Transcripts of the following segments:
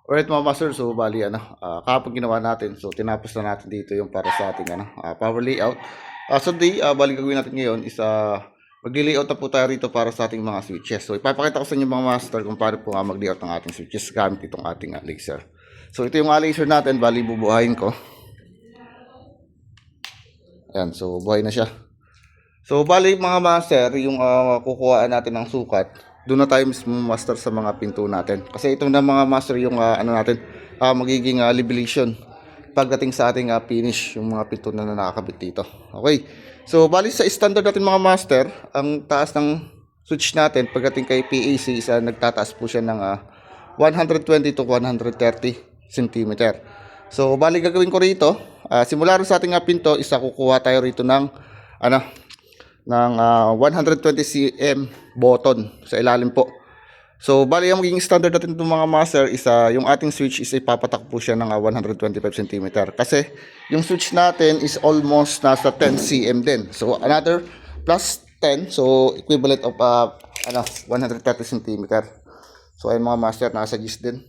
Alright mga master, so bali kapag ginawa natin, so tinapos na natin dito yung para sa ating power layout. So bali gagawin natin ngayon is mag-layout na po tayo rito para sa ating mga switches. So ipapakita ko sa inyo mga master kung paano po mag-layout ng ating switches gamit itong ating laser. So ito yung laser natin, bali bubuhayin ko. Ayan, so buhay na siya. So bali mga master, yung kukuhaan natin ng sukat, doon na tayo mismo master sa mga pinto natin. Kasi ito na mga master yung magiging libellation pagdating sa ating finish, yung mga pinto na nakakabit dito. Okay. So bali sa standard natin mga master, ang taas ng switch natin pagdating kay PAC is nagtataas po siya ng 120 to 130 cm. So bali gagawin ko rito, simula rin sa ating pinto, kukuha tayo rito ng 120 cm button sa ilalim po. So bali ang magiging standard natin itong mga master is yung ating switch is ipapatak po siya ng 125 cm. Kasi yung switch natin is almost nasa 10 cm din. So another plus 10, so equivalent of 130 cm. So ayun mga master, nasa gis din.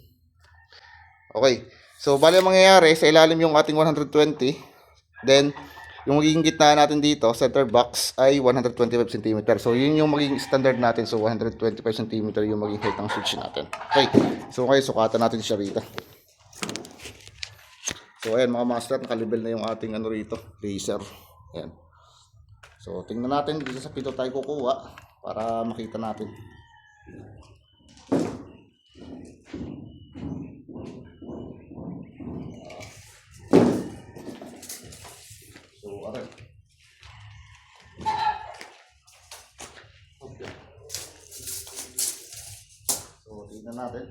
Okay. So bali ang mangyayari sa ilalim yung ating 120, then yung magiging gitna natin dito, center box, ay 125 cm. So, yun yung magiging standard natin. So, 125 cm yung magiging height ng switch natin. Okay. So, sukatan natin siya rito. So, ayan mga master, nakalibel na yung ating rito, laser. Ayan. So, tingnan natin, dito sa pito tayo kukuha para makita natin. So, tingnan natin.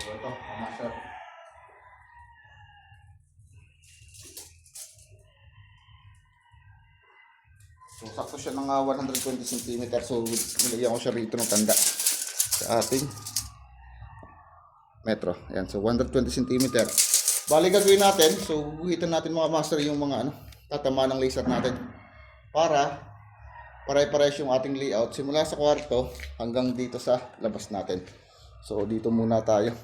So, ito, master. So, sakto siya ng 120 cm. So, nilagyan ko siya rito ng tanda sa ating metro. Ayan, so 120 cm. Bali gagawin natin, so guhitan natin mga master yung mga tatama ng laser natin para pare-pares yung ating layout simula sa kwarto hanggang dito sa labas natin. So dito muna tayo.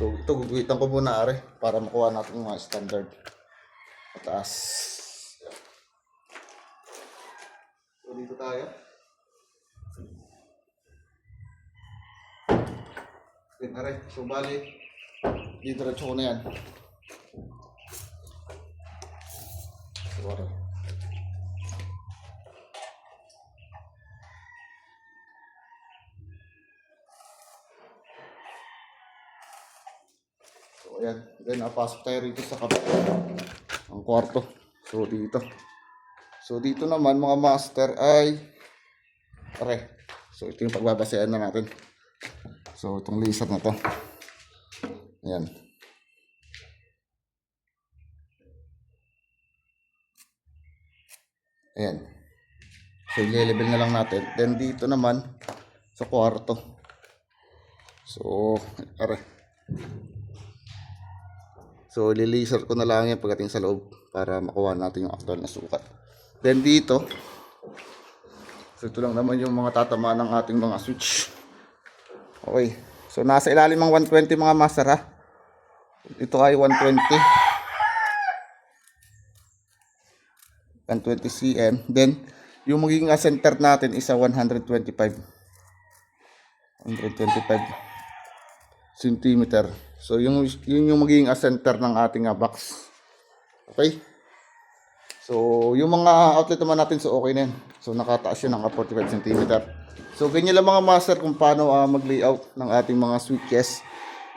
So ito guguhitan ko muna para makuha natin yung mga standard pataas. So dito tayo. So bali dito diretso ko na yan. So ayan, then napasok tayo rito sa kabila ang kwarto. So dito naman mga master ay so ito yung pagbabasehan na natin. So itong laser na to, ayan. Ayan. So i-level na lang natin. Then dito naman sa kwarto, so so i-laser ko na lang yan pagdating sa loob para makuha natin yung actual na sukat. Then dito, so ito lang naman yung mga tatama ng ating mga switch. Okay, so nasa ilalim ng 120 mga master ito ay 120 cm. Then yung magiging center natin is 125 cm. So yun yung magiging center ng ating box. Okay, so yung mga outlet naman natin, so okay na yan. So nakataas yun ng 45 cm. So ganyan lang mga master kung paano mag-layout ng ating mga switches.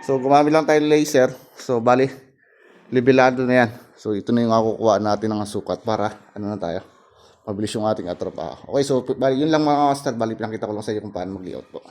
So gumamit lang tayo ng laser. So bali, libelado na yan. So ito na yung kukuha natin ng sukat para na tayo, mabilis yung ating trabaho. Okay, so bali yun lang mga master. Bali pinakita ko lang sa inyo kung paano mag-layout po.